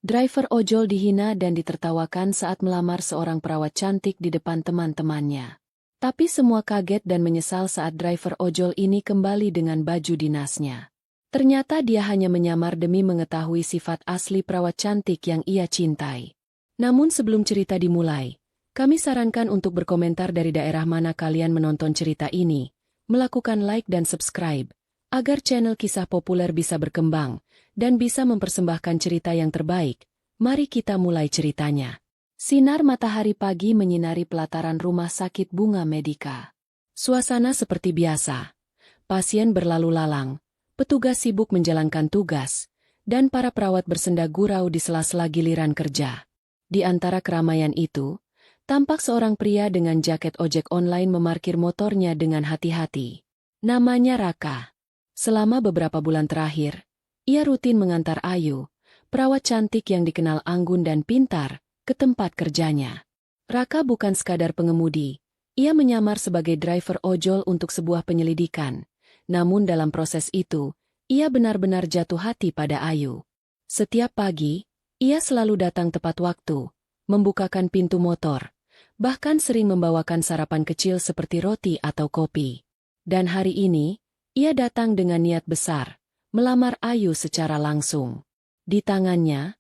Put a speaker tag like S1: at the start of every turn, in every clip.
S1: Driver ojol dihina dan ditertawakan saat melamar seorang perawat cantik di depan teman-temannya. Tapi semua kaget dan menyesal saat driver ojol ini kembali dengan baju dinasnya. Ternyata dia hanya menyamar demi mengetahui sifat asli perawat cantik yang ia cintai. Namun sebelum cerita dimulai, kami sarankan untuk berkomentar dari daerah mana kalian menonton cerita ini, melakukan like dan subscribe, agar channel kisah populer bisa berkembang, dan bisa mempersembahkan cerita yang terbaik. Mari kita mulai ceritanya. Sinar matahari pagi menyinari pelataran rumah sakit Bunga Medika. Suasana seperti biasa. Pasien berlalu lalang, petugas sibuk menjalankan tugas, dan para perawat bersenda gurau di sela-sela giliran kerja. Di antara keramaian itu, tampak seorang pria dengan jaket ojek online memarkir motornya dengan hati-hati. Namanya Raka. Selama beberapa bulan terakhir, ia rutin mengantar Ayu, perawat cantik yang dikenal anggun dan pintar, ke tempat kerjanya. Raka bukan sekadar pengemudi, ia menyamar sebagai driver ojol untuk sebuah penyelidikan. Namun dalam proses itu, ia benar-benar jatuh hati pada Ayu. Setiap pagi, ia selalu datang tepat waktu, membukakan pintu motor, bahkan sering membawakan sarapan kecil seperti roti atau kopi. Dan hari ini, ia datang dengan niat besar, melamar Ayu secara langsung. Di tangannya,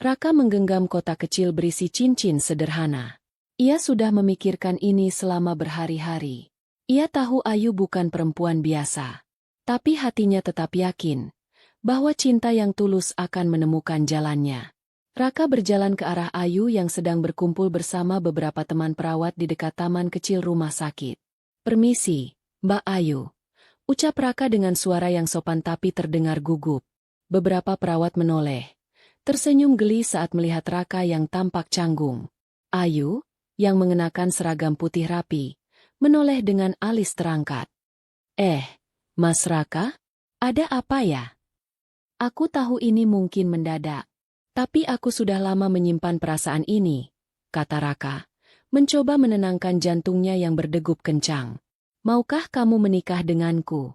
S1: Raka menggenggam kotak kecil berisi cincin sederhana. Ia sudah memikirkan ini selama berhari-hari. Ia tahu Ayu bukan perempuan biasa. Tapi hatinya tetap yakin bahwa cinta yang tulus akan menemukan jalannya. Raka berjalan ke arah Ayu yang sedang berkumpul bersama beberapa teman perawat di dekat taman kecil rumah sakit. "Permisi, Mbak Ayu," ucap Raka dengan suara yang sopan tapi terdengar gugup. Beberapa perawat menoleh, tersenyum geli saat melihat Raka yang tampak canggung. Ayu, yang mengenakan seragam putih rapi, menoleh dengan alis terangkat. Mas Raka? Ada apa ya? Aku tahu ini mungkin mendadak, tapi aku sudah lama menyimpan perasaan ini," kata Raka, mencoba menenangkan jantungnya yang berdegup kencang. "Maukah kamu menikah denganku?"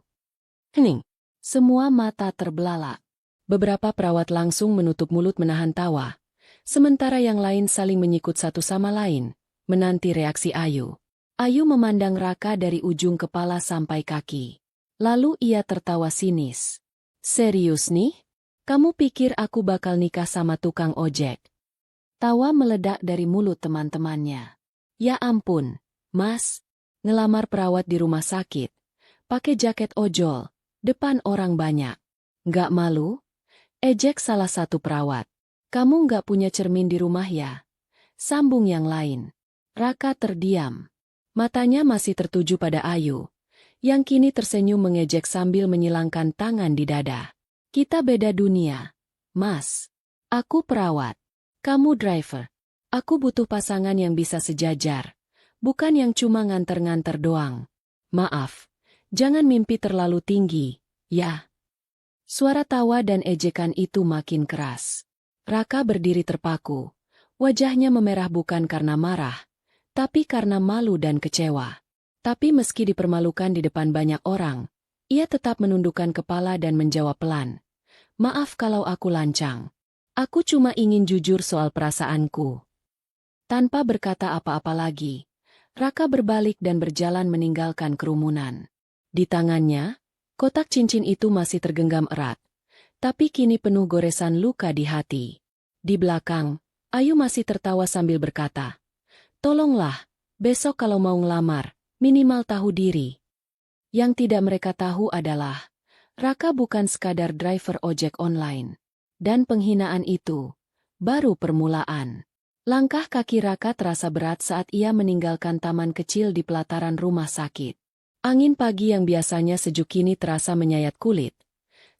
S1: Hening. Semua mata terbelalak. Beberapa perawat langsung menutup mulut menahan tawa, sementara yang lain saling menyikut satu sama lain, menanti reaksi Ayu. Ayu memandang Raka dari ujung kepala sampai kaki. Lalu ia tertawa sinis. "Serius nih? Kamu pikir aku bakal nikah sama tukang ojek?" Tawa meledak dari mulut teman-temannya. "Ya ampun, Mas. Ngelamar perawat di rumah sakit, pakai jaket ojol, depan orang banyak. Nggak malu?" ejek salah satu perawat. "Kamu nggak punya cermin di rumah ya?" sambung yang lain. Raka terdiam. Matanya masih tertuju pada Ayu, yang kini tersenyum mengejek sambil menyilangkan tangan di dada. "Kita beda dunia, Mas. Aku perawat. Kamu driver. Aku butuh pasangan yang bisa sejajar. Bukan yang cuma nganter-nganter doang. Maaf, jangan mimpi terlalu tinggi, ya." Suara tawa dan ejekan itu makin keras. Raka berdiri terpaku. Wajahnya memerah bukan karena marah, tapi karena malu dan kecewa. Tapi meski dipermalukan di depan banyak orang, ia tetap menundukkan kepala dan menjawab pelan. "Maaf kalau aku lancang. Aku cuma ingin jujur soal perasaanku." Tanpa berkata apa-apa lagi, Raka berbalik dan berjalan meninggalkan kerumunan. Di tangannya, kotak cincin itu masih tergenggam erat, tapi kini penuh goresan luka di hati. Di belakang, Ayu masih tertawa sambil berkata, "Tolonglah, besok kalau mau ngelamar, minimal tahu diri." Yang tidak mereka tahu adalah, Raka bukan sekadar driver ojek online. Dan penghinaan itu baru permulaan. Langkah kaki Raka terasa berat saat ia meninggalkan taman kecil di pelataran rumah sakit. Angin pagi yang biasanya sejuk kini terasa menyayat kulit,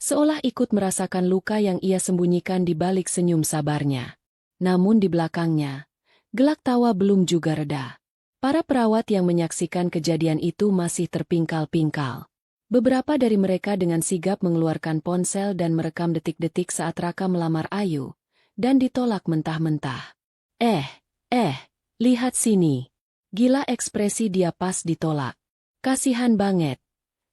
S1: seolah ikut merasakan luka yang ia sembunyikan di balik senyum sabarnya. Namun di belakangnya, gelak tawa belum juga reda. Para perawat yang menyaksikan kejadian itu masih terpingkal-pingkal. Beberapa dari mereka dengan sigap mengeluarkan ponsel dan merekam detik-detik saat Raka melamar Ayu, dan ditolak mentah-mentah. Lihat sini. Gila ekspresi dia pas ditolak. Kasihan banget,"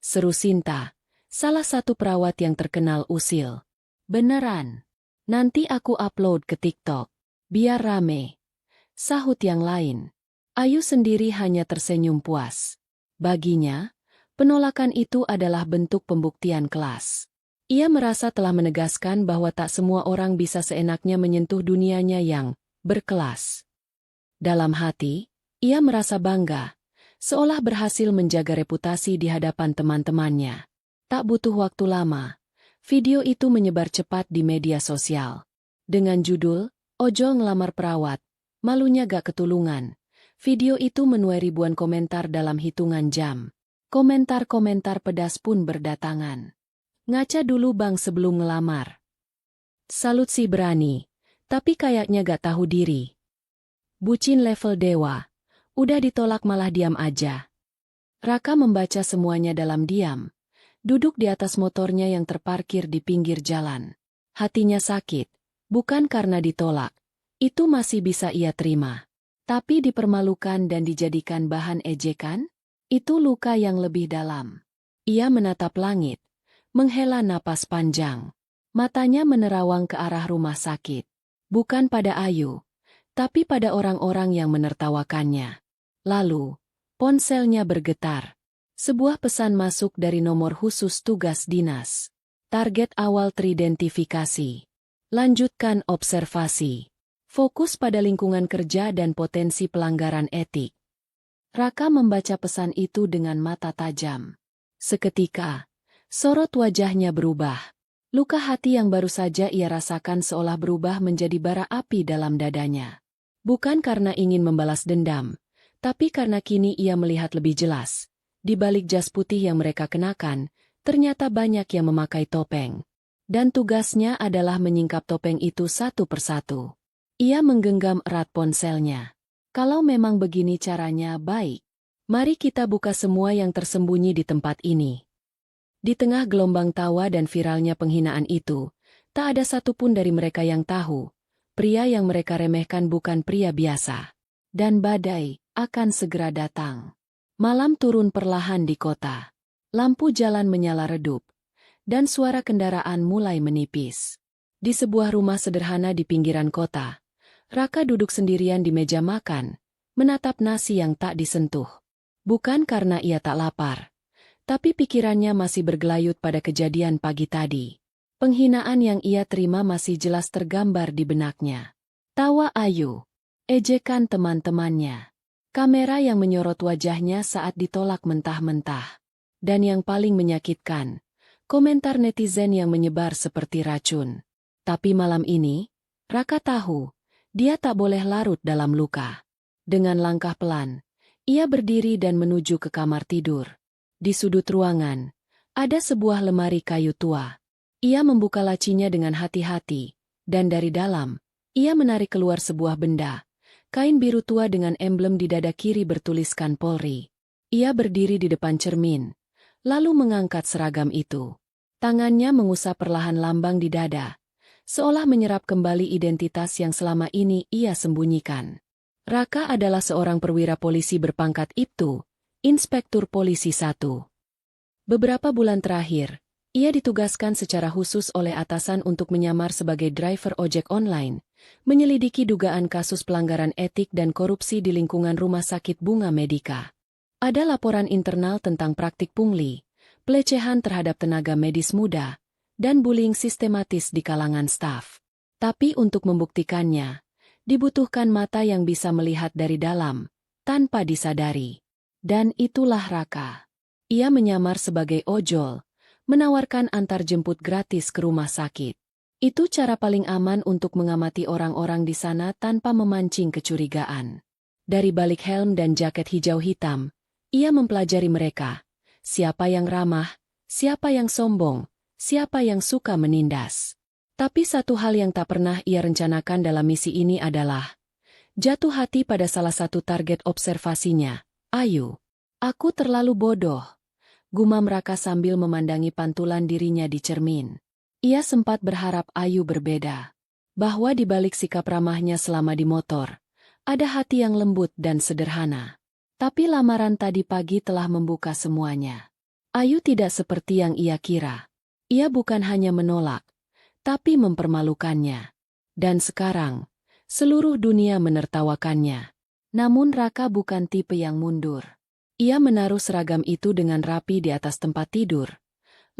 S1: seru Sinta, salah satu perawat yang terkenal usil. "Beneran. Nanti aku upload ke TikTok. Biar rame. Sahut yang lain. Ayu sendiri hanya tersenyum puas. Baginya, penolakan itu adalah bentuk pembuktian kelas. Ia merasa telah menegaskan bahwa tak semua orang bisa seenaknya menyentuh dunianya yang berkelas. Dalam hati, ia merasa bangga, seolah berhasil menjaga reputasi di hadapan teman-temannya. Tak butuh waktu lama, video itu menyebar cepat di media sosial. Dengan judul, "Ojol ngelamar perawat, malunya gak ketulungan." Video itu menuai ribuan komentar dalam hitungan jam. Komentar-komentar pedas pun berdatangan. "Ngaca dulu bang sebelum ngelamar. Salut sih berani, tapi kayaknya gak tahu diri. Bucin level dewa, udah ditolak malah diam aja." Raka membaca semuanya dalam diam, duduk di atas motornya yang terparkir di pinggir jalan. Hatinya sakit, bukan karena ditolak, itu masih bisa ia terima. Tapi dipermalukan dan dijadikan bahan ejekan, itu luka yang lebih dalam. Ia menatap langit, menghela napas panjang. Matanya menerawang ke arah rumah sakit. Bukan pada Ayu, tapi pada orang-orang yang menertawakannya. Lalu, ponselnya bergetar. Sebuah pesan masuk dari nomor khusus tugas dinas. Target awal teridentifikasi. Lanjutkan observasi. Fokus pada lingkungan kerja dan potensi pelanggaran etik. Raka membaca pesan itu dengan mata tajam. Seketika, sorot wajahnya berubah. Luka hati yang baru saja ia rasakan seolah berubah menjadi bara api dalam dadanya. Bukan karena ingin membalas dendam, tapi karena kini ia melihat lebih jelas. Di balik jas putih yang mereka kenakan, ternyata banyak yang memakai topeng. Dan tugasnya adalah menyingkap topeng itu satu persatu. Ia menggenggam erat ponselnya. Kalau memang begini caranya, baik. Mari kita buka semua yang tersembunyi di tempat ini. Di tengah gelombang tawa dan viralnya penghinaan itu, tak ada satupun dari mereka yang tahu, pria yang mereka remehkan bukan pria biasa. Dan badai akan segera datang. Malam turun perlahan di kota. Lampu jalan menyala redup, dan suara kendaraan mulai menipis. Di sebuah rumah sederhana di pinggiran kota, Raka duduk sendirian di meja makan, menatap nasi yang tak disentuh. Bukan karena ia tak lapar, tapi pikirannya masih bergelayut pada kejadian pagi tadi. Penghinaan yang ia terima masih jelas tergambar di benaknya. Tawa Ayu, ejekan teman-temannya, kamera yang menyorot wajahnya saat ditolak mentah-mentah. Dan yang paling menyakitkan, komentar netizen yang menyebar seperti racun. Tapi malam ini, Raka tahu, dia tak boleh larut dalam luka. Dengan langkah pelan, ia berdiri dan menuju ke kamar tidur. Di sudut ruangan, ada sebuah lemari kayu tua. Ia membuka lacinya dengan hati-hati, dan dari dalam, ia menarik keluar sebuah benda. Kain biru tua dengan emblem di dada kiri bertuliskan Polri. Ia berdiri di depan cermin, lalu mengangkat seragam itu. Tangannya mengusap perlahan lambang di dada, seolah menyerap kembali identitas yang selama ini ia sembunyikan. Raka adalah seorang perwira polisi berpangkat Ibtu, Inspektur Polisi 1. Beberapa bulan terakhir, ia ditugaskan secara khusus oleh atasan untuk menyamar sebagai driver ojek online, menyelidiki dugaan kasus pelanggaran etik dan korupsi di lingkungan Rumah Sakit Bunga Medika. Ada laporan internal tentang praktik pungli, pelecehan terhadap tenaga medis muda, dan bullying sistematis di kalangan staf. Tapi untuk membuktikannya, dibutuhkan mata yang bisa melihat dari dalam, tanpa disadari. Dan itulah Raka. Ia menyamar sebagai ojol, menawarkan antar jemput gratis ke rumah sakit. Itu cara paling aman untuk mengamati orang-orang di sana tanpa memancing kecurigaan. Dari balik helm dan jaket hijau hitam, ia mempelajari mereka. Siapa yang ramah, siapa yang sombong, siapa yang suka menindas. Tapi satu hal yang tak pernah ia rencanakan dalam misi ini adalah jatuh hati pada salah satu target observasinya, Ayu. Aku terlalu bodoh, gumam Raka sambil memandangi pantulan dirinya di cermin. Ia sempat berharap Ayu berbeda, bahwa di balik sikap ramahnya selama di motor, ada hati yang lembut dan sederhana. Tapi lamaran tadi pagi telah membuka semuanya. Ayu tidak seperti yang ia kira. Ia bukan hanya menolak, tapi mempermalukannya. Dan sekarang, seluruh dunia menertawakannya. Namun Raka bukan tipe yang mundur. Ia menaruh seragam itu dengan rapi di atas tempat tidur,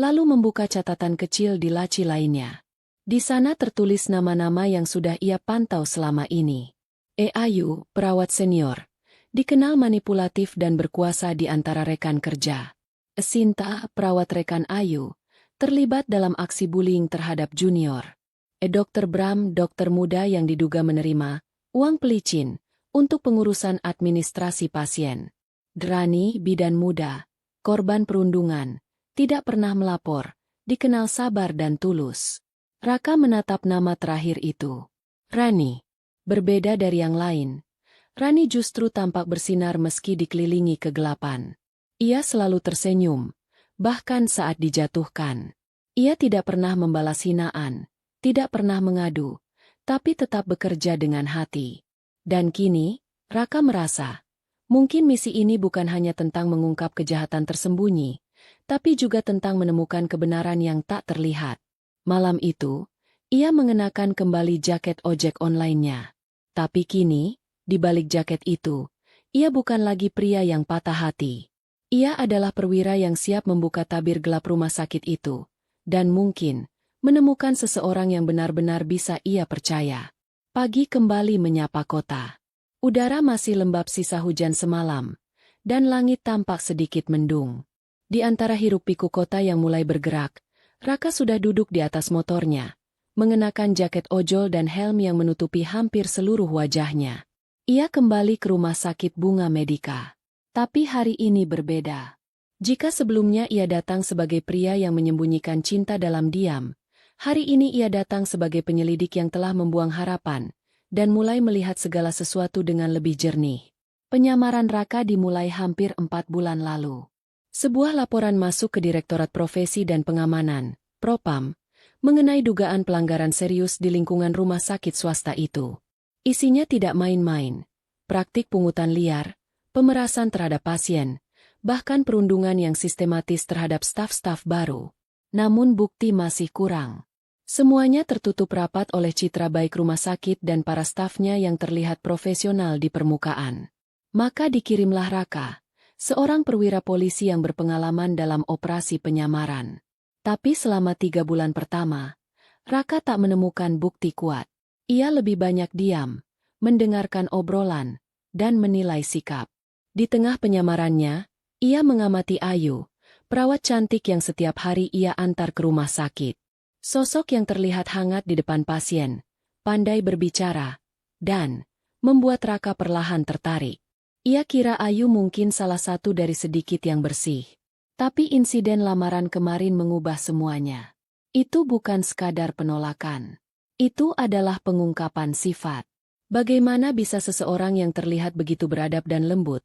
S1: lalu membuka catatan kecil di laci lainnya. Di sana tertulis nama-nama yang sudah ia pantau selama ini. Ayu, perawat senior, dikenal manipulatif dan berkuasa di antara rekan kerja. Sinta, perawat rekan Ayu, terlibat dalam aksi bullying terhadap junior. Dr. Bram, dokter muda yang diduga menerima uang pelicin untuk pengurusan administrasi pasien. Drani, bidan muda, korban perundungan, tidak pernah melapor, dikenal sabar dan tulus. Raka menatap nama terakhir itu. Rani. Berbeda dari yang lain, Rani justru tampak bersinar meski dikelilingi kegelapan. Ia selalu tersenyum, bahkan saat dijatuhkan. Ia tidak pernah membalas hinaan, tidak pernah mengadu, tapi tetap bekerja dengan hati. Dan kini, Raka merasa, mungkin misi ini bukan hanya tentang mengungkap kejahatan tersembunyi, tapi juga tentang menemukan kebenaran yang tak terlihat. Malam itu, ia mengenakan kembali jaket ojek online-nya. Tapi kini, di balik jaket itu, ia bukan lagi pria yang patah hati. Ia adalah perwira yang siap membuka tabir gelap rumah sakit itu, dan mungkin menemukan seseorang yang benar-benar bisa ia percaya. Pagi kembali menyapa kota. Udara masih lembab sisa hujan semalam, dan langit tampak sedikit mendung. Di antara hiruk-pikuk kota yang mulai bergerak, Raka sudah duduk di atas motornya, mengenakan jaket ojol dan helm yang menutupi hampir seluruh wajahnya. Ia kembali ke rumah sakit Bunga Medika. Tapi hari ini berbeda. Jika sebelumnya ia datang sebagai pria yang menyembunyikan cinta dalam diam, hari ini ia datang sebagai penyelidik yang telah membuang harapan, dan mulai melihat segala sesuatu dengan lebih jernih. Penyamaran Raka dimulai hampir 4 bulan lalu. Sebuah laporan masuk ke Direktorat Profesi dan Pengamanan, Propam, mengenai dugaan pelanggaran serius di lingkungan rumah sakit swasta itu. Isinya tidak main-main, praktik pungutan liar, pemerasan terhadap pasien, bahkan perundungan yang sistematis terhadap staf-staf baru. Namun bukti masih kurang. Semuanya tertutup rapat oleh citra baik rumah sakit dan para stafnya yang terlihat profesional di permukaan. Maka dikirimlah Raka, seorang perwira polisi yang berpengalaman dalam operasi penyamaran. Tapi selama 3 bulan pertama, Raka tak menemukan bukti kuat. Ia lebih banyak diam, mendengarkan obrolan, dan menilai sikap. Di tengah penyamarannya, ia mengamati Ayu, perawat cantik yang setiap hari ia antar ke rumah sakit. Sosok yang terlihat hangat di depan pasien, pandai berbicara, dan membuat Raka perlahan tertarik. Ia kira Ayu mungkin salah satu dari sedikit yang bersih. Tapi insiden lamaran kemarin mengubah semuanya. Itu bukan sekadar penolakan. Itu adalah pengungkapan sifat. Bagaimana bisa seseorang yang terlihat begitu beradab dan lembut,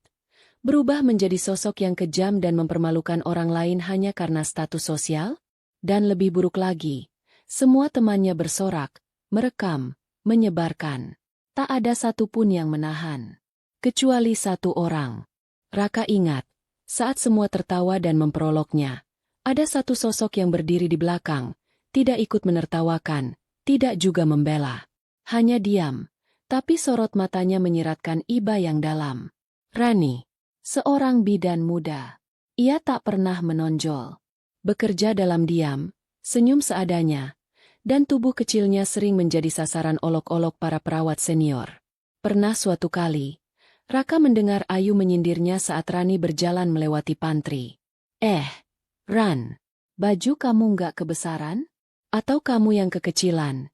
S1: berubah menjadi sosok yang kejam dan mempermalukan orang lain hanya karena status sosial? Dan lebih buruk lagi, semua temannya bersorak, merekam, menyebarkan. Tak ada satupun yang menahan. Kecuali satu orang. Raka ingat, saat semua tertawa dan memperoloknya, ada satu sosok yang berdiri di belakang, tidak ikut menertawakan, tidak juga membela. Hanya diam, tapi sorot matanya menyiratkan iba yang dalam. Rani, seorang bidan muda. Ia tak pernah menonjol. Bekerja dalam diam, senyum seadanya, dan tubuh kecilnya sering menjadi sasaran olok-olok para perawat senior. Pernah suatu kali, Raka mendengar Ayu menyindirnya saat Rani berjalan melewati pantry. Ran, baju kamu nggak kebesaran? Atau kamu yang kekecilan?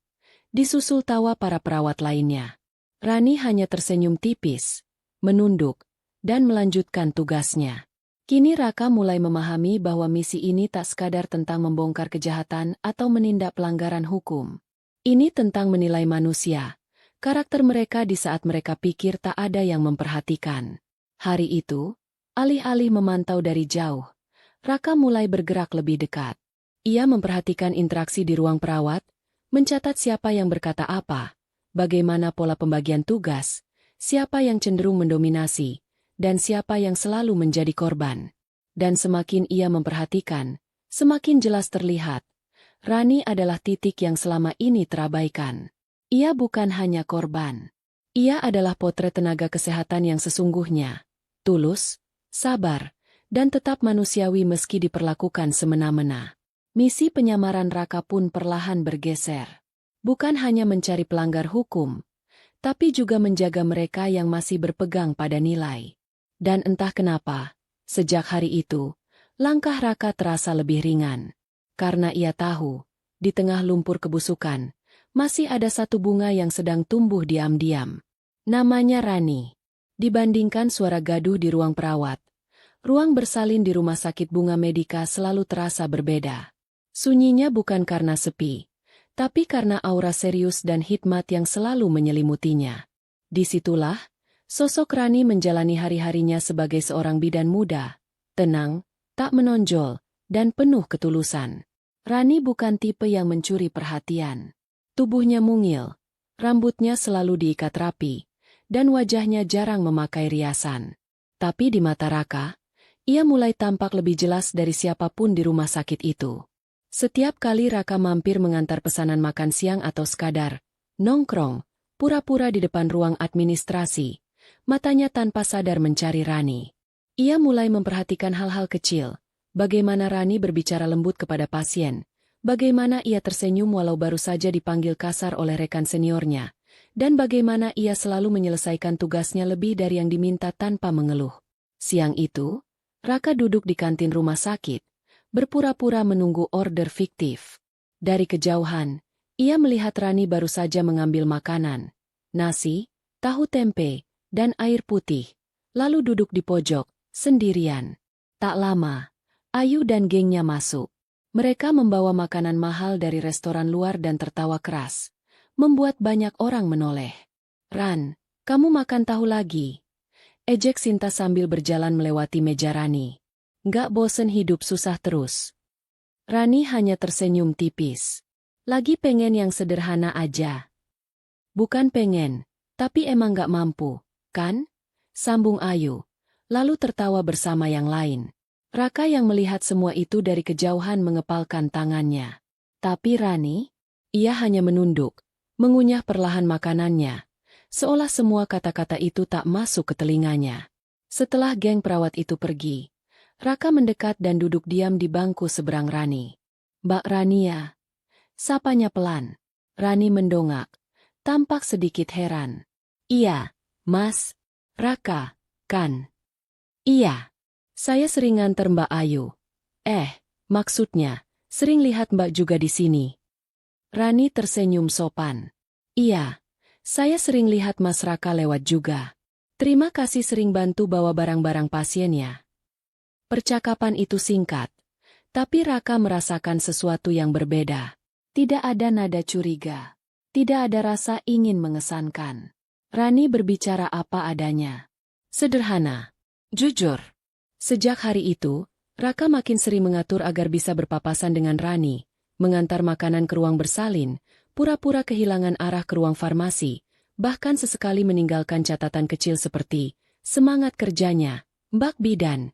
S1: Disusul tawa para perawat lainnya. Rani hanya tersenyum tipis, menunduk, dan melanjutkan tugasnya. Kini Raka mulai memahami bahwa misi ini tak sekadar tentang membongkar kejahatan atau menindak pelanggaran hukum. Ini tentang menilai manusia. Karakter mereka di saat mereka pikir tak ada yang memperhatikan. Hari itu, alih-alih memantau dari jauh, Raka mulai bergerak lebih dekat. Ia memperhatikan interaksi di ruang perawat, mencatat siapa yang berkata apa, bagaimana pola pembagian tugas, siapa yang cenderung mendominasi, dan siapa yang selalu menjadi korban. Dan semakin ia memperhatikan, semakin jelas terlihat, Rani adalah titik yang selama ini terabaikan. Ia bukan hanya korban. Ia adalah potret tenaga kesehatan yang sesungguhnya. Tulus, sabar, dan tetap manusiawi meski diperlakukan semena-mena. Misi penyamaran Raka pun perlahan bergeser. Bukan hanya mencari pelanggar hukum, tapi juga menjaga mereka yang masih berpegang pada nilai. Dan entah kenapa, sejak hari itu, langkah Raka terasa lebih ringan. Karena ia tahu, di tengah lumpur kebusukan, masih ada satu bunga yang sedang tumbuh diam-diam. Namanya Rani. Dibandingkan suara gaduh di ruang perawat, ruang bersalin di Rumah Sakit Bunga Medika selalu terasa berbeda. Sunyinya bukan karena sepi, tapi karena aura serius dan hikmat yang selalu menyelimutinya. Disitulah, sosok Rani menjalani hari-harinya sebagai seorang bidan muda, tenang, tak menonjol, dan penuh ketulusan. Rani bukan tipe yang mencuri perhatian. Tubuhnya mungil, rambutnya selalu diikat rapi, dan wajahnya jarang memakai riasan. Tapi di mata Raka, ia mulai tampak lebih jelas dari siapapun di rumah sakit itu. Setiap kali Raka mampir mengantar pesanan makan siang atau sekadar nongkrong, pura-pura di depan ruang administrasi, matanya tanpa sadar mencari Rani. Ia mulai memperhatikan hal-hal kecil, bagaimana Rani berbicara lembut kepada pasien, bagaimana ia tersenyum walau baru saja dipanggil kasar oleh rekan seniornya, dan bagaimana ia selalu menyelesaikan tugasnya lebih dari yang diminta tanpa mengeluh. Siang itu, Raka duduk di kantin rumah sakit, berpura-pura menunggu order fiktif. Dari kejauhan, ia melihat Rani baru saja mengambil makanan, nasi, tahu tempe, dan air putih, lalu duduk di pojok, sendirian. Tak lama, Ayu dan gengnya masuk. Mereka membawa makanan mahal dari restoran luar dan tertawa keras, membuat banyak orang menoleh. "Ran, kamu makan tahu lagi?" ejek Sinta sambil berjalan melewati meja Rani. "Nggak bosen hidup susah terus?" Rani hanya tersenyum tipis. "Lagi pengen yang sederhana aja." "Bukan pengen, tapi emang nggak mampu, kan?" sambung Ayu, lalu tertawa bersama yang lain. Raka yang melihat semua itu dari kejauhan mengepalkan tangannya. Tapi Rani, ia hanya menunduk, mengunyah perlahan makanannya, seolah semua kata-kata itu tak masuk ke telinganya. Setelah geng perawat itu pergi, Raka mendekat dan duduk diam di bangku seberang Rani. "Mbak Rania," sapanya pelan. Rani mendongak, tampak sedikit heran. "Iya, Mas. Raka, kan?" "Iya. Saya sering nganter Mbak Ayu." Maksudnya, sering lihat Mbak juga di sini." Rani tersenyum sopan. "Iya, saya sering lihat Mas Raka lewat juga. Terima kasih sering bantu bawa barang-barang pasiennya." Percakapan itu singkat, tapi Raka merasakan sesuatu yang berbeda. Tidak ada nada curiga. Tidak ada rasa ingin mengesankan. Rani berbicara apa adanya. Sederhana. Jujur. Sejak hari itu, Raka makin sering mengatur agar bisa berpapasan dengan Rani, mengantar makanan ke ruang bersalin, pura-pura kehilangan arah ke ruang farmasi, bahkan sesekali meninggalkan catatan kecil seperti semangat kerjanya, Mbak Bidan,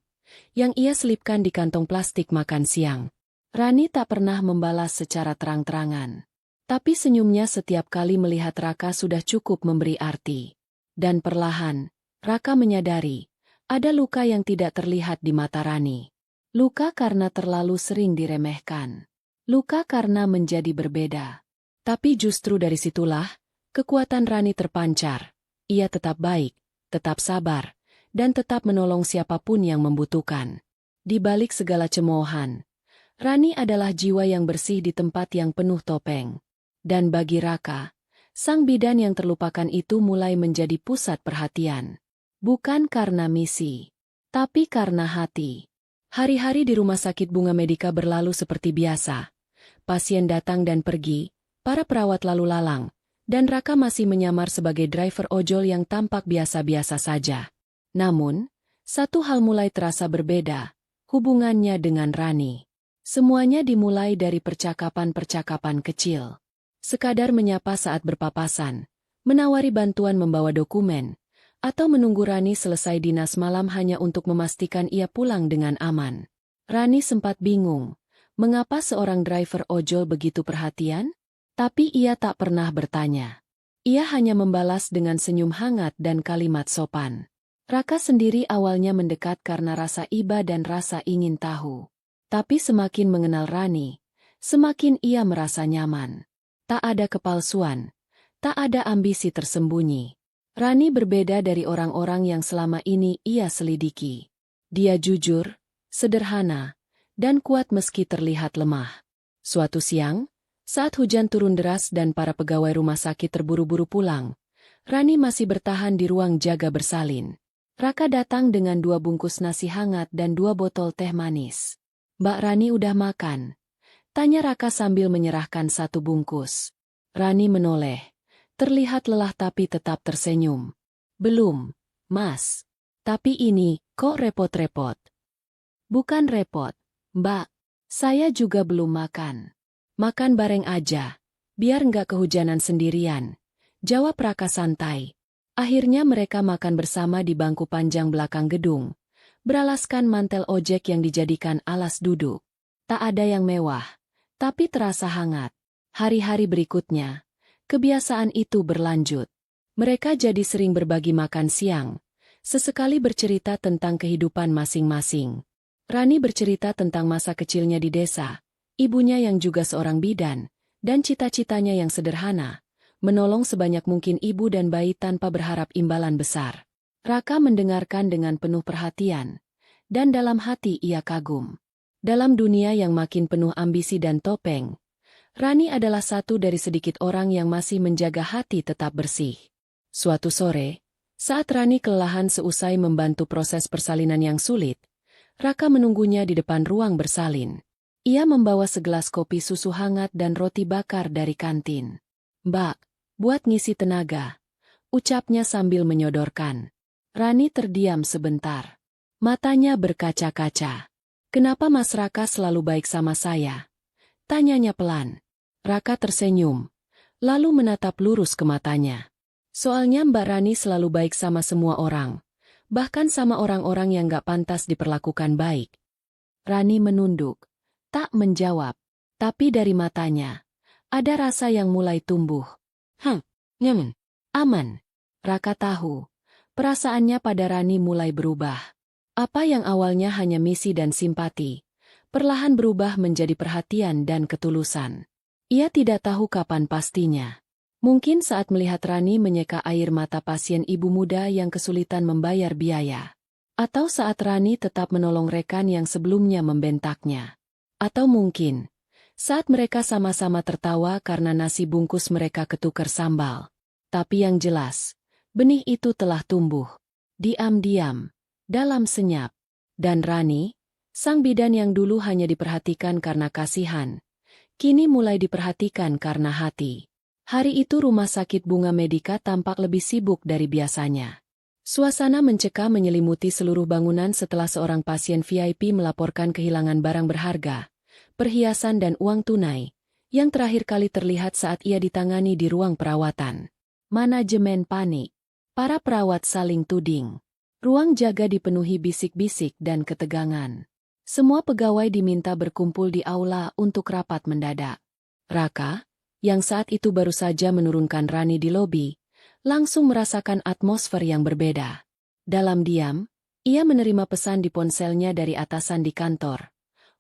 S1: yang ia selipkan di kantong plastik makan siang. Rani tak pernah membalas secara terang-terangan. Tapi senyumnya setiap kali melihat Raka sudah cukup memberi arti. Dan perlahan, Raka menyadari, ada luka yang tidak terlihat di mata Rani. Luka karena terlalu sering diremehkan. Luka karena menjadi berbeda. Tapi justru dari situlah, kekuatan Rani terpancar. Ia tetap baik, tetap sabar, dan tetap menolong siapapun yang membutuhkan. Di balik segala cemoohan, Rani adalah jiwa yang bersih di tempat yang penuh topeng. Dan bagi Raka, sang bidan yang terlupakan itu mulai menjadi pusat perhatian. Bukan karena misi, tapi karena hati. Hari-hari di Rumah Sakit Bunga Medika berlalu seperti biasa. Pasien datang dan pergi, para perawat lalu lalang, dan Raka masih menyamar sebagai driver ojol yang tampak biasa-biasa saja. Namun, satu hal mulai terasa berbeda, hubungannya dengan Rani. Semuanya dimulai dari percakapan-percakapan kecil. Sekadar menyapa saat berpapasan, menawari bantuan membawa dokumen, atau menunggu Rani selesai dinas malam hanya untuk memastikan ia pulang dengan aman. Rani sempat bingung, Mengapa seorang driver ojol begitu perhatian? Tapi ia tak pernah bertanya. Ia hanya membalas dengan senyum hangat dan kalimat sopan. Raka sendiri awalnya mendekat karena rasa iba dan rasa ingin tahu. Tapi semakin mengenal Rani, semakin ia merasa nyaman. Tak ada kepalsuan, tak ada ambisi tersembunyi. Rani berbeda dari orang-orang yang selama ini ia selidiki. Dia jujur, sederhana, dan kuat meski terlihat lemah. Suatu siang, saat hujan turun deras dan para pegawai rumah sakit terburu-buru pulang, Rani masih bertahan di ruang jaga bersalin. Raka datang dengan 2 bungkus nasi hangat dan 2 botol teh manis. "Mbak Rani udah makan?" tanya Raka sambil menyerahkan 1 bungkus. Rani menoleh, terlihat lelah tapi tetap tersenyum. "Belum, Mas. Tapi ini, kok repot-repot?" "Bukan repot, Mbak. Saya juga belum makan." "Makan bareng aja, biar nggak kehujanan sendirian," jawab Raka santai. Akhirnya mereka makan bersama di bangku panjang belakang gedung, beralaskan mantel ojek yang dijadikan alas duduk. Tak ada yang mewah, tapi terasa hangat. Hari-hari berikutnya, kebiasaan itu berlanjut. Mereka jadi sering berbagi makan siang, sesekali bercerita tentang kehidupan masing-masing. Rani bercerita tentang masa kecilnya di desa, ibunya yang juga seorang bidan, dan cita-citanya yang sederhana, menolong sebanyak mungkin ibu dan bayi tanpa berharap imbalan besar. Raka mendengarkan dengan penuh perhatian, dan dalam hati ia kagum. Dalam dunia yang makin penuh ambisi dan topeng, Rani adalah satu dari sedikit orang yang masih menjaga hati tetap bersih. Suatu sore, saat Rani kelelahan seusai membantu proses persalinan yang sulit, Raka menunggunya di depan ruang bersalin. Ia membawa segelas kopi susu hangat dan roti bakar dari kantin. "Mbak, buat ngisi tenaga," ucapnya sambil menyodorkan. Rani terdiam sebentar. Matanya berkaca-kaca. "Kenapa Mas Raka selalu baik sama saya?" tanyanya pelan. Raka tersenyum, lalu menatap lurus ke matanya. "Soalnya Mbak Rani selalu baik sama semua orang, bahkan sama orang-orang yang gak pantas diperlakukan baik." Rani menunduk, tak menjawab, tapi dari matanya ada rasa yang mulai tumbuh. Nyaman, aman. Raka tahu, perasaannya pada Rani mulai berubah. Apa yang awalnya hanya misi dan simpati, perlahan berubah menjadi perhatian dan ketulusan. Ia tidak tahu kapan pastinya. Mungkin saat melihat Rani menyeka air mata pasien ibu muda yang kesulitan membayar biaya. Atau saat Rani tetap menolong rekan yang sebelumnya membentaknya. Atau mungkin saat mereka sama-sama tertawa karena nasi bungkus mereka ketukar sambal. Tapi yang jelas, benih itu telah tumbuh. Diam-diam, dalam senyap. Dan Rani, sang bidan yang dulu hanya diperhatikan karena kasihan, kini mulai diperhatikan karena hati. Hari itu Rumah Sakit Bunga Medika tampak lebih sibuk dari biasanya. Suasana mencekam menyelimuti seluruh bangunan setelah seorang pasien VIP melaporkan kehilangan barang berharga, perhiasan dan uang tunai, yang terakhir kali terlihat saat ia ditangani di ruang perawatan. Manajemen panik. Para perawat saling tuding. Ruang jaga dipenuhi bisik-bisik dan ketegangan. Semua pegawai diminta berkumpul di aula untuk rapat mendadak. Raka, yang saat itu baru saja menurunkan Rani di lobi, langsung merasakan atmosfer yang berbeda. Dalam diam, ia menerima pesan di ponselnya dari atasan di kantor.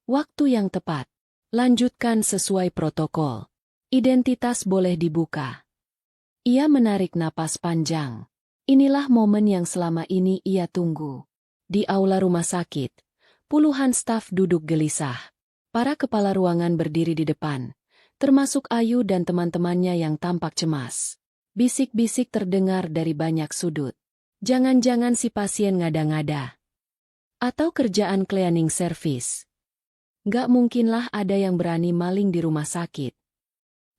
S1: "Waktu yang tepat. Lanjutkan sesuai protokol. Identitas boleh dibuka." Ia menarik napas panjang. Inilah momen yang selama ini ia tunggu. Di aula rumah sakit, puluhan staf duduk gelisah. Para kepala ruangan berdiri di depan, termasuk Ayu dan teman-temannya yang tampak cemas. Bisik-bisik terdengar dari banyak sudut. Jangan-jangan si pasien ngada-ngada. Atau kerjaan cleaning service. Gak mungkinlah ada yang berani maling di rumah sakit.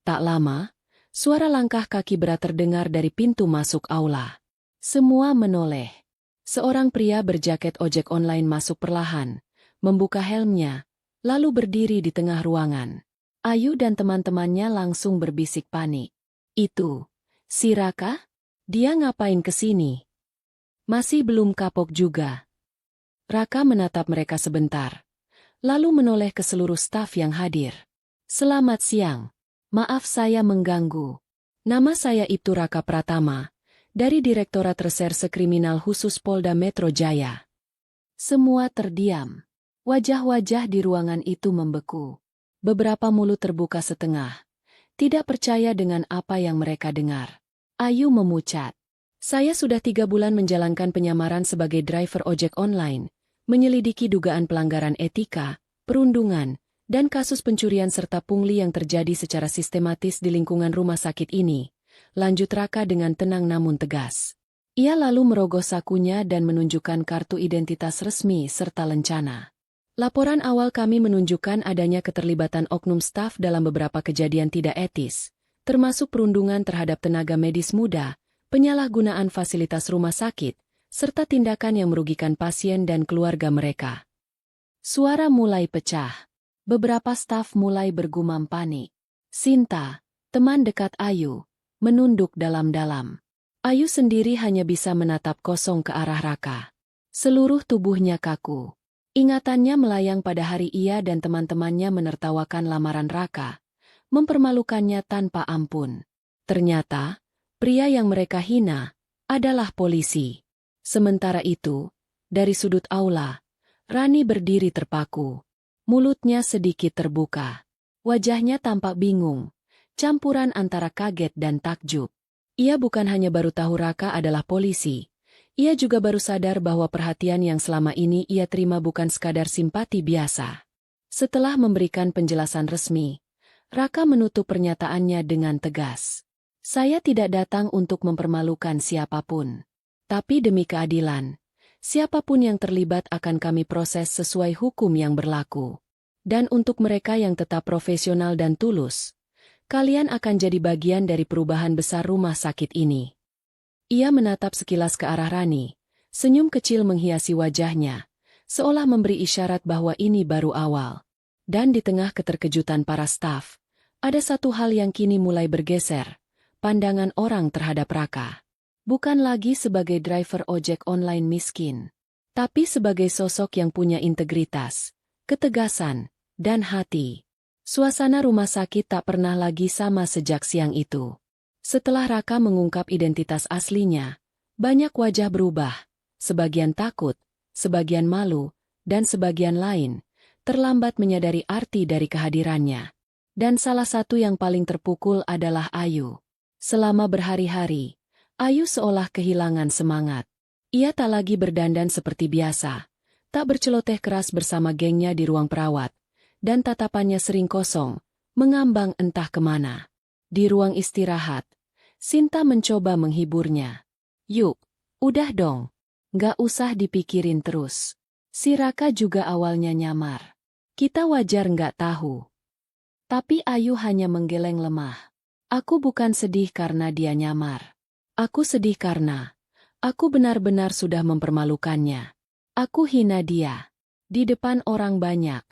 S1: Tak lama, suara langkah kaki berat terdengar dari pintu masuk aula. Semua menoleh. Seorang pria berjaket ojek online masuk perlahan, membuka helmnya, lalu berdiri di tengah ruangan. Ayu dan teman-temannya langsung berbisik panik. "Itu, si Raka? Dia ngapain kesini? Masih belum kapok juga." Raka menatap mereka sebentar, lalu menoleh ke seluruh staf yang hadir. Selamat siang. Maaf saya mengganggu. Nama saya Ibtu Raka Pratama, dari Direktorat Reserse Kriminal Khusus Polda Metro Jaya. Semua terdiam. Wajah-wajah di ruangan itu membeku. Beberapa mulut terbuka setengah. Tidak percaya dengan apa yang mereka dengar. Ayu memucat. Saya sudah 3 bulan menjalankan penyamaran sebagai driver ojek online, menyelidiki dugaan pelanggaran etika, perundungan, dan kasus pencurian serta pungli yang terjadi secara sistematis di lingkungan rumah sakit ini, lanjut Raka dengan tenang namun tegas. Ia lalu merogoh sakunya dan menunjukkan kartu identitas resmi serta lencana. Laporan awal kami menunjukkan adanya keterlibatan oknum staf dalam beberapa kejadian tidak etis, termasuk perundungan terhadap tenaga medis muda, penyalahgunaan fasilitas rumah sakit, serta tindakan yang merugikan pasien dan keluarga mereka. Suara mulai pecah. Beberapa staf mulai bergumam panik. Sinta, teman dekat Ayu, menunduk dalam-dalam. Ayu sendiri hanya bisa menatap kosong ke arah Raka. Seluruh tubuhnya kaku. Ingatannya melayang pada hari ia dan teman-temannya menertawakan lamaran Raka, mempermalukannya tanpa ampun. Ternyata, pria yang mereka hina adalah polisi. Sementara itu, dari sudut aula, Rani berdiri terpaku. Mulutnya sedikit terbuka. Wajahnya tampak bingung, campuran antara kaget dan takjub. Ia bukan hanya baru tahu Raka adalah polisi, ia juga baru sadar bahwa perhatian yang selama ini ia terima bukan sekadar simpati biasa. Setelah memberikan penjelasan resmi, Raka menutup pernyataannya dengan tegas. Saya tidak datang untuk mempermalukan siapapun. Tapi demi keadilan, siapapun yang terlibat akan kami proses sesuai hukum yang berlaku. Dan untuk mereka yang tetap profesional dan tulus, kalian akan jadi bagian dari perubahan besar rumah sakit ini. Ia menatap sekilas ke arah Rani, senyum kecil menghiasi wajahnya, seolah memberi isyarat bahwa ini baru awal. Dan di tengah keterkejutan para staf, ada satu hal yang kini mulai bergeser, pandangan orang terhadap Raka. Bukan lagi sebagai driver ojek online miskin, tapi sebagai sosok yang punya integritas, ketegasan, dan hati. Suasana rumah sakit tak pernah lagi sama sejak siang itu. Setelah Raka mengungkap identitas aslinya, banyak wajah berubah, sebagian takut, sebagian malu, dan sebagian lain, terlambat menyadari arti dari kehadirannya. Dan salah satu yang paling terpukul adalah Ayu. Selama berhari-hari, Ayu seolah kehilangan semangat. Ia tak lagi berdandan seperti biasa, tak berceloteh keras bersama gengnya di ruang perawat, dan tatapannya sering kosong, mengambang entah kemana. Di ruang istirahat, Sinta mencoba menghiburnya. Yuk, udah dong. Gak usah dipikirin terus. Si Raka juga awalnya nyamar. Kita wajar gak tahu. Tapi Ayu hanya menggeleng lemah. Aku bukan sedih karena dia nyamar. Aku sedih karena aku benar-benar sudah mempermalukannya. Aku hina dia. Di depan orang banyak.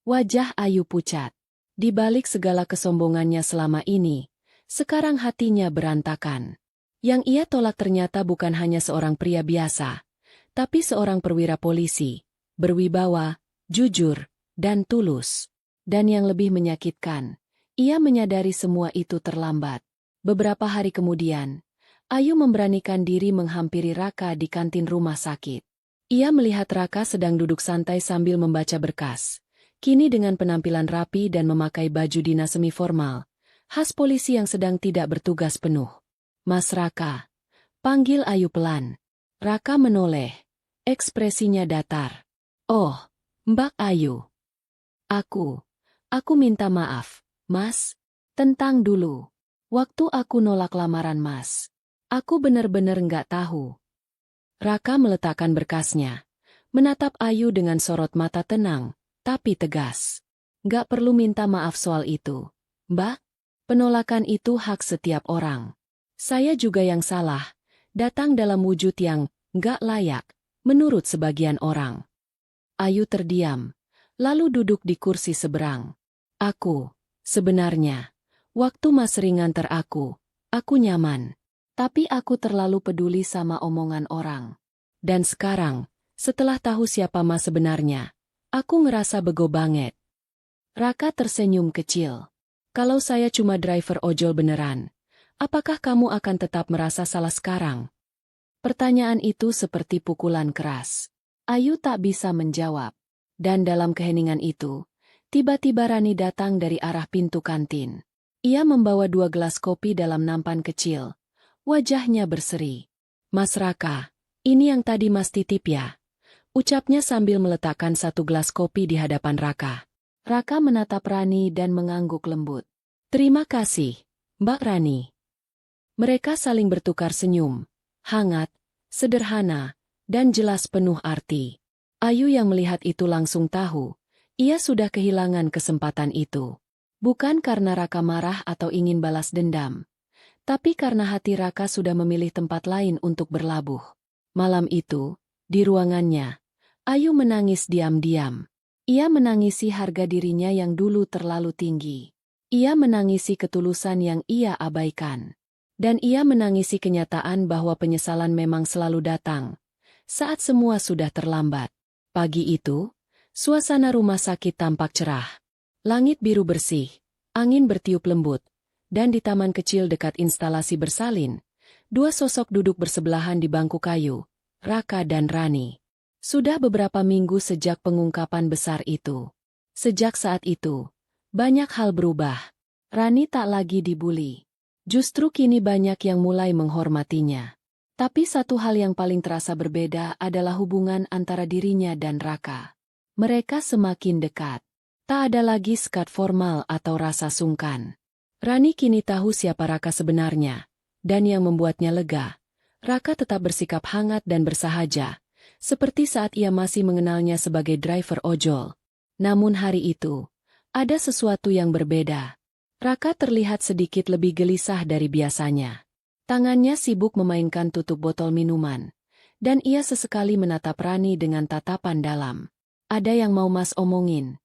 S1: Wajah Ayu pucat. Di balik segala kesombongannya selama ini, sekarang hatinya berantakan. Yang ia tolak ternyata bukan hanya seorang pria biasa, tapi seorang perwira polisi, berwibawa, jujur, dan tulus. Dan yang lebih menyakitkan, ia menyadari semua itu terlambat. Beberapa hari kemudian, Ayu memberanikan diri menghampiri Raka di kantin rumah sakit. Ia melihat Raka sedang duduk santai sambil membaca berkas. Kini dengan penampilan rapi dan memakai baju dinas semi-formal, khas polisi yang sedang tidak bertugas penuh. Mas Raka, panggil Ayu pelan. Raka menoleh, ekspresinya datar. Oh, Mbak Ayu. Aku minta maaf, Mas. Tentang dulu, waktu aku nolak lamaran Mas. Aku bener-bener nggak tahu. Raka meletakkan berkasnya, menatap Ayu dengan sorot mata tenang, tapi tegas. Nggak perlu minta maaf soal itu, Mbak. Penolakan itu hak setiap orang. Saya juga yang salah, datang dalam wujud yang nggak layak, menurut sebagian orang. Ayu terdiam, lalu duduk di kursi seberang. Sebenarnya, waktu Mas sering nganter aku nyaman. Tapi aku terlalu peduli sama omongan orang. Dan sekarang, setelah tahu siapa Mas sebenarnya, Aku ngerasa bego banget. Raka tersenyum kecil. Kalau saya cuma driver ojol beneran, apakah kamu akan tetap merasa salah sekarang? Pertanyaan itu seperti pukulan keras. Ayu tak bisa menjawab. Dan dalam keheningan itu, tiba-tiba Rani datang dari arah pintu kantin. Ia membawa 2 gelas kopi dalam nampan kecil. Wajahnya berseri. Mas Raka, ini yang tadi Mas titip ya? Ucapnya sambil meletakkan 1 gelas kopi di hadapan Raka. Raka menatap Rani dan mengangguk lembut. Terima kasih, Mbak Rani. Mereka saling bertukar senyum. Hangat, sederhana, dan jelas penuh arti. Ayu yang melihat itu langsung tahu, ia sudah kehilangan kesempatan itu. Bukan karena Raka marah atau ingin balas dendam, tapi karena hati Raka sudah memilih tempat lain untuk berlabuh. Malam itu, di ruangannya, Ayu menangis diam-diam. Ia menangisi harga dirinya yang dulu terlalu tinggi. Ia menangisi ketulusan yang ia abaikan. Dan ia menangisi kenyataan bahwa penyesalan memang selalu datang saat semua sudah terlambat. Pagi itu, suasana rumah sakit tampak cerah. Langit biru bersih, angin bertiup lembut, dan di taman kecil dekat instalasi bersalin, 2 sosok duduk bersebelahan di bangku kayu, Raka dan Rani. Sudah beberapa minggu sejak pengungkapan besar itu. Sejak saat itu, banyak hal berubah. Rani tak lagi dibuli. Justru kini banyak yang mulai menghormatinya. Tapi satu hal yang paling terasa berbeda adalah hubungan antara dirinya dan Raka. Mereka semakin dekat. Tak ada lagi sekat formal atau rasa sungkan. Rani kini tahu siapa Raka sebenarnya. Dan yang membuatnya lega, Raka tetap bersikap hangat dan bersahaja, seperti saat ia masih mengenalnya sebagai driver ojol. Namun hari itu, ada sesuatu yang berbeda. Raka terlihat sedikit lebih gelisah dari biasanya. Tangannya sibuk memainkan tutup botol minuman, dan ia sesekali menatap Rani dengan tatapan dalam. Ada yang mau Mas omongin?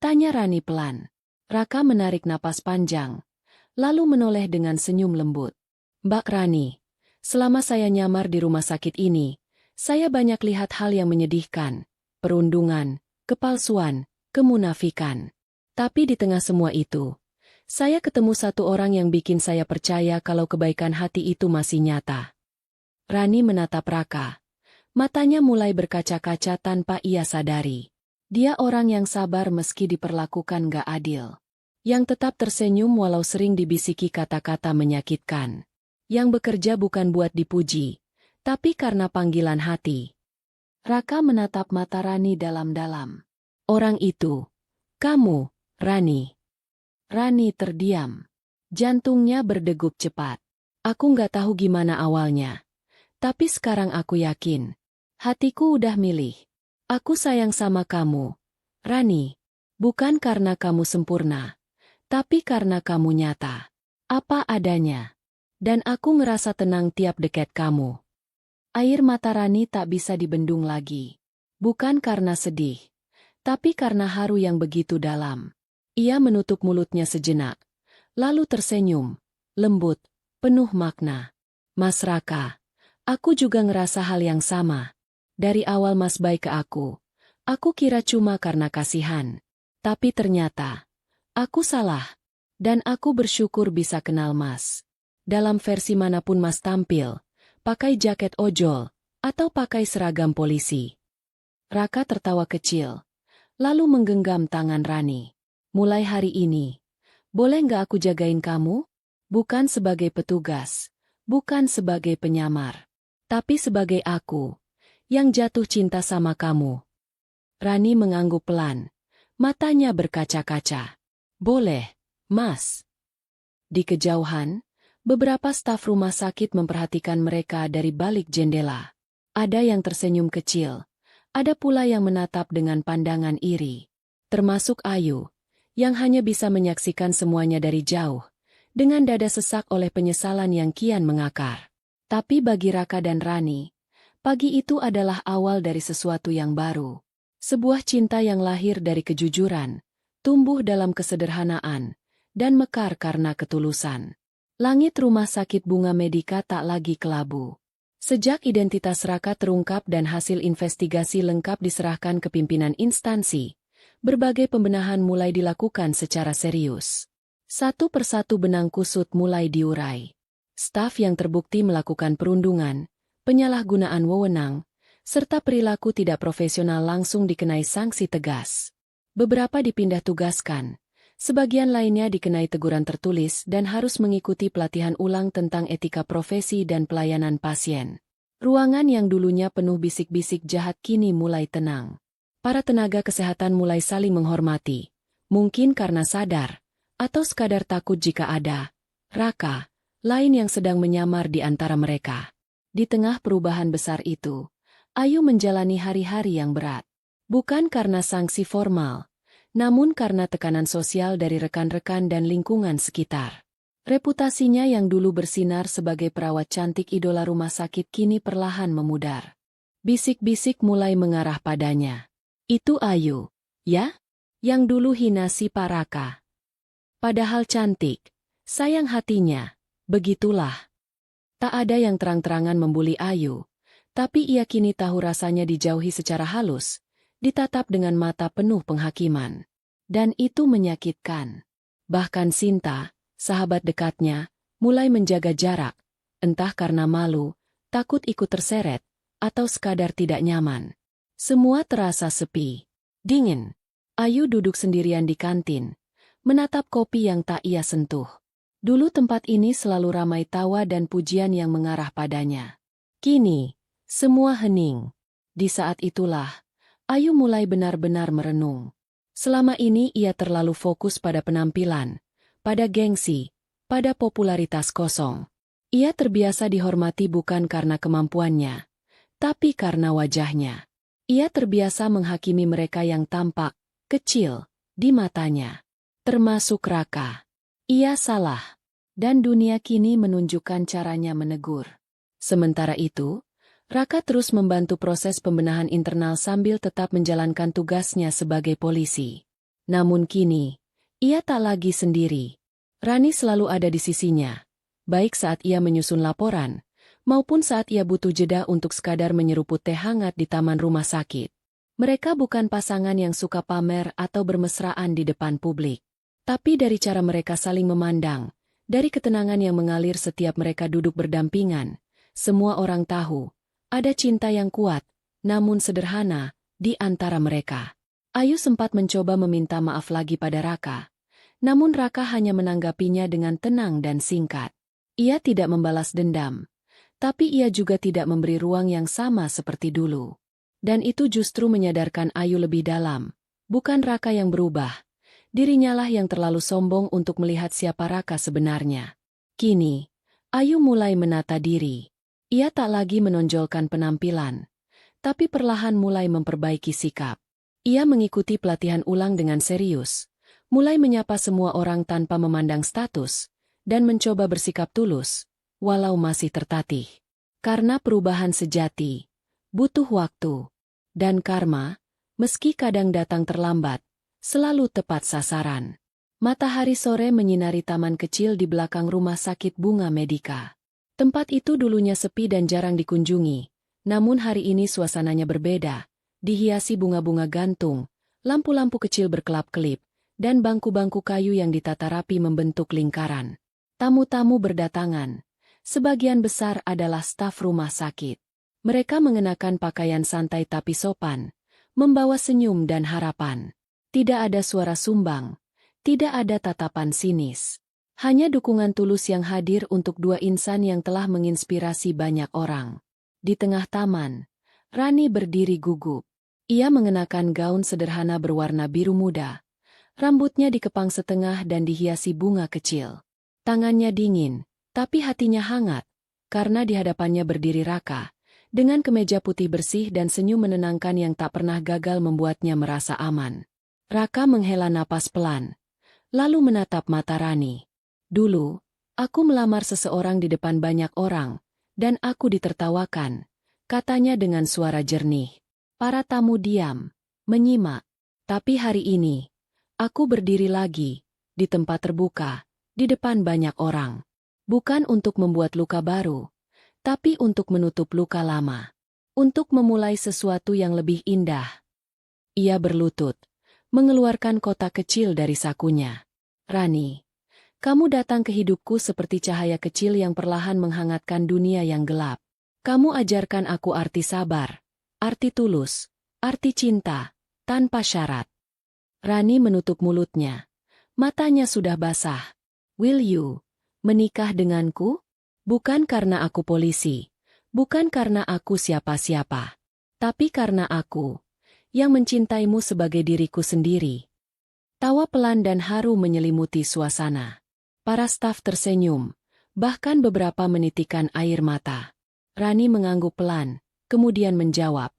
S1: Tanya Rani pelan. Raka menarik napas panjang, lalu menoleh dengan senyum lembut. Mbak Rani, selama saya nyamar di rumah sakit ini, saya banyak lihat hal yang menyedihkan, perundungan, kepalsuan, kemunafikan. Tapi di tengah semua itu, saya ketemu satu orang yang bikin saya percaya kalau kebaikan hati itu masih nyata. Rani menatap Raka. Matanya mulai berkaca-kaca tanpa ia sadari. Dia orang yang sabar meski diperlakukan gak adil. Yang tetap tersenyum walau sering dibisiki kata-kata menyakitkan. Yang bekerja bukan buat dipuji, tapi karena panggilan hati. Raka menatap mata Rani dalam-dalam. Orang itu, kamu, Rani. Rani terdiam. Jantungnya berdegup cepat. Aku nggak tahu gimana awalnya. Tapi sekarang aku yakin. Hatiku udah milih. Aku sayang sama kamu, Rani. Bukan karena kamu sempurna. Tapi karena kamu nyata. Apa adanya. Dan aku ngerasa tenang tiap dekat kamu. Air mata Rani tak bisa dibendung lagi. Bukan karena sedih. Tapi karena haru yang begitu dalam. Ia menutup mulutnya sejenak, lalu tersenyum, lembut, penuh makna. Mas Raka, aku juga ngerasa hal yang sama. Dari awal Mas baik ke aku kira cuma karena kasihan. Tapi ternyata, aku salah. Dan aku bersyukur bisa kenal Mas. Dalam versi manapun Mas tampil, pakai jaket ojol, atau pakai seragam polisi. Raka tertawa kecil, lalu menggenggam tangan Rani. Mulai hari ini, boleh nggak aku jagain kamu? Bukan sebagai petugas, bukan sebagai penyamar, tapi sebagai aku, yang jatuh cinta sama kamu. Rani mengangguk pelan, matanya berkaca-kaca. Boleh, Mas. Di kejauhan, beberapa staf rumah sakit memperhatikan mereka dari balik jendela. Ada yang tersenyum kecil, ada pula yang menatap dengan pandangan iri. Termasuk Ayu, yang hanya bisa menyaksikan semuanya dari jauh, dengan dada sesak oleh penyesalan yang kian mengakar. Tapi bagi Raka dan Rani, pagi itu adalah awal dari sesuatu yang baru. Sebuah cinta yang lahir dari kejujuran, tumbuh dalam kesederhanaan, dan mekar karena ketulusan. Langit rumah sakit Bunga Medika tak lagi kelabu. Sejak identitas Raka terungkap dan hasil investigasi lengkap diserahkan ke pimpinan instansi, berbagai pembenahan mulai dilakukan secara serius. Satu persatu benang kusut mulai diurai. Staf yang terbukti melakukan perundungan, penyalahgunaan wewenang, serta perilaku tidak profesional langsung dikenai sanksi tegas. Beberapa dipindah tugaskan. Sebagian lainnya dikenai teguran tertulis dan harus mengikuti pelatihan ulang tentang etika profesi dan pelayanan pasien. Ruangan yang dulunya penuh bisik-bisik jahat kini mulai tenang. Para tenaga kesehatan mulai saling menghormati, mungkin karena sadar, atau sekadar takut jika ada Raka lain yang sedang menyamar di antara mereka. Di tengah perubahan besar itu, Ayu menjalani hari-hari yang berat. Bukan karena sanksi formal, namun karena tekanan sosial dari rekan-rekan dan lingkungan sekitar. Reputasinya yang dulu bersinar sebagai perawat cantik idola rumah sakit kini perlahan memudar. Bisik-bisik mulai mengarah padanya. Itu Ayu, ya? Yang dulu hina si Paraka. Padahal cantik, sayang hatinya, begitulah. Tak ada yang terang-terangan membuli Ayu, tapi ia kini tahu rasanya dijauhi secara halus, ditatap dengan mata penuh penghakiman. Dan itu menyakitkan. Bahkan Sinta, sahabat dekatnya, mulai menjaga jarak, entah karena malu, takut ikut terseret, atau sekadar tidak nyaman. Semua terasa sepi, dingin. Ayu duduk sendirian di kantin, menatap kopi yang tak ia sentuh. Dulu tempat ini selalu ramai tawa dan pujian yang mengarah padanya. Kini, semua hening. Di saat itulah, Ayu mulai benar-benar merenung. Selama ini ia terlalu fokus pada penampilan, pada gengsi, pada popularitas kosong. Ia terbiasa dihormati bukan karena kemampuannya, tapi karena wajahnya. Ia terbiasa menghakimi mereka yang tampak, kecil, di matanya. Termasuk Raka. Ia salah. Dan dunia kini menunjukkan caranya menegur. Sementara itu, Raka terus membantu proses pembenahan internal sambil tetap menjalankan tugasnya sebagai polisi. Namun kini, ia tak lagi sendiri. Rani selalu ada di sisinya, baik saat ia menyusun laporan, maupun saat ia butuh jeda untuk sekadar menyeruput teh hangat di taman rumah sakit. Mereka bukan pasangan yang suka pamer atau bermesraan di depan publik. Tapi dari cara mereka saling memandang, dari ketenangan yang mengalir setiap mereka duduk berdampingan, semua orang tahu, ada cinta yang kuat, namun sederhana, di antara mereka. Ayu sempat mencoba meminta maaf lagi pada Raka, namun Raka hanya menanggapinya dengan tenang dan singkat. Ia tidak membalas dendam, tapi ia juga tidak memberi ruang yang sama seperti dulu. Dan itu justru menyadarkan Ayu lebih dalam, bukan Raka yang berubah, dirinya lah yang terlalu sombong untuk melihat siapa Raka sebenarnya. Kini, Ayu mulai menata diri. Ia tak lagi menonjolkan penampilan, tapi perlahan mulai memperbaiki sikap. Ia mengikuti pelatihan ulang dengan serius, mulai menyapa semua orang tanpa memandang status, dan mencoba bersikap tulus, walau masih tertatih. Karena perubahan sejati butuh waktu, dan karma, meski kadang datang terlambat, selalu tepat sasaran. Matahari sore menyinari taman kecil di belakang rumah sakit Bunga Medika. Tempat itu dulunya sepi dan jarang dikunjungi, namun hari ini suasananya berbeda, dihiasi bunga-bunga gantung, lampu-lampu kecil berkelap-kelip, dan bangku-bangku kayu yang ditata rapi membentuk lingkaran. Tamu-tamu berdatangan, sebagian besar adalah staf rumah sakit. Mereka mengenakan pakaian santai tapi sopan, membawa senyum dan harapan. Tidak ada suara sumbang, tidak ada tatapan sinis. Hanya dukungan tulus yang hadir untuk dua insan yang telah menginspirasi banyak orang. Di tengah taman, Rani berdiri gugup. Ia mengenakan gaun sederhana berwarna biru muda. Rambutnya dikepang setengah dan dihiasi bunga kecil. Tangannya dingin, tapi hatinya hangat, karena di hadapannya berdiri Raka, dengan kemeja putih bersih dan senyum menenangkan yang tak pernah gagal membuatnya merasa aman. Raka menghela napas pelan, lalu menatap mata Rani. Dulu, aku melamar seseorang di depan banyak orang, dan aku ditertawakan, katanya dengan suara jernih. Para tamu diam, menyimak. Tapi hari ini, aku berdiri lagi, di tempat terbuka, di depan banyak orang. Bukan untuk membuat luka baru, tapi untuk menutup luka lama. Untuk memulai sesuatu yang lebih indah. Ia berlutut, mengeluarkan kotak kecil dari sakunya. Rani, kamu datang ke hidupku seperti cahaya kecil yang perlahan menghangatkan dunia yang gelap. Kamu ajarkan aku arti sabar, arti tulus, arti cinta, tanpa syarat. Rani menutup mulutnya. Matanya sudah basah. Will you menikah denganku? Bukan karena aku polisi. Bukan karena aku siapa-siapa. Tapi karena aku yang mencintaimu sebagai diriku sendiri. Tawa pelan dan haru menyelimuti suasana. Para staf tersenyum, bahkan beberapa menitikan air mata. Rani mengangguk pelan, kemudian menjawab.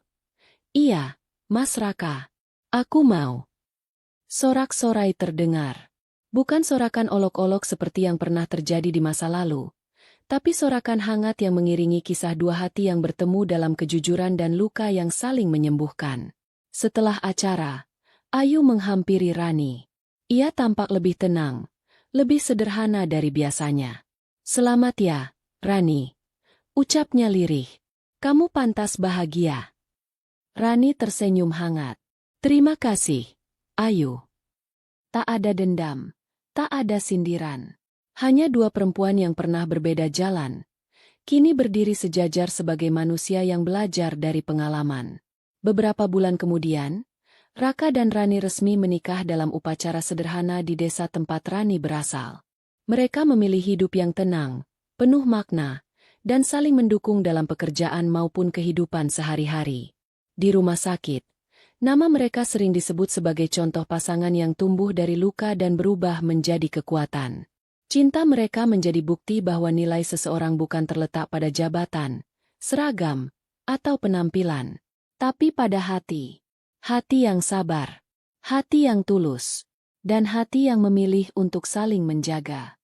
S1: Iya, Mas Raka. Aku mau. Sorak-sorai terdengar. Bukan sorakan olok-olok seperti yang pernah terjadi di masa lalu, tapi sorakan hangat yang mengiringi kisah dua hati yang bertemu dalam kejujuran dan luka yang saling menyembuhkan. Setelah acara, Ayu menghampiri Rani. Ia tampak lebih tenang, lebih sederhana dari biasanya. Selamat ya, Rani. Ucapnya lirih. Kamu pantas bahagia. Rani tersenyum hangat. Terima kasih, Ayu. Tak ada dendam, tak ada sindiran. Hanya dua perempuan yang pernah berbeda jalan, kini berdiri sejajar sebagai manusia yang belajar dari pengalaman. Beberapa bulan kemudian, Raka dan Rani resmi menikah dalam upacara sederhana di desa tempat Rani berasal. Mereka memilih hidup yang tenang, penuh makna, dan saling mendukung dalam pekerjaan maupun kehidupan sehari-hari. Di rumah sakit, nama mereka sering disebut sebagai contoh pasangan yang tumbuh dari luka dan berubah menjadi kekuatan. Cinta mereka menjadi bukti bahwa nilai seseorang bukan terletak pada jabatan, seragam, atau penampilan, tapi pada hati. Hati yang sabar, hati yang tulus, dan hati yang memilih untuk saling menjaga.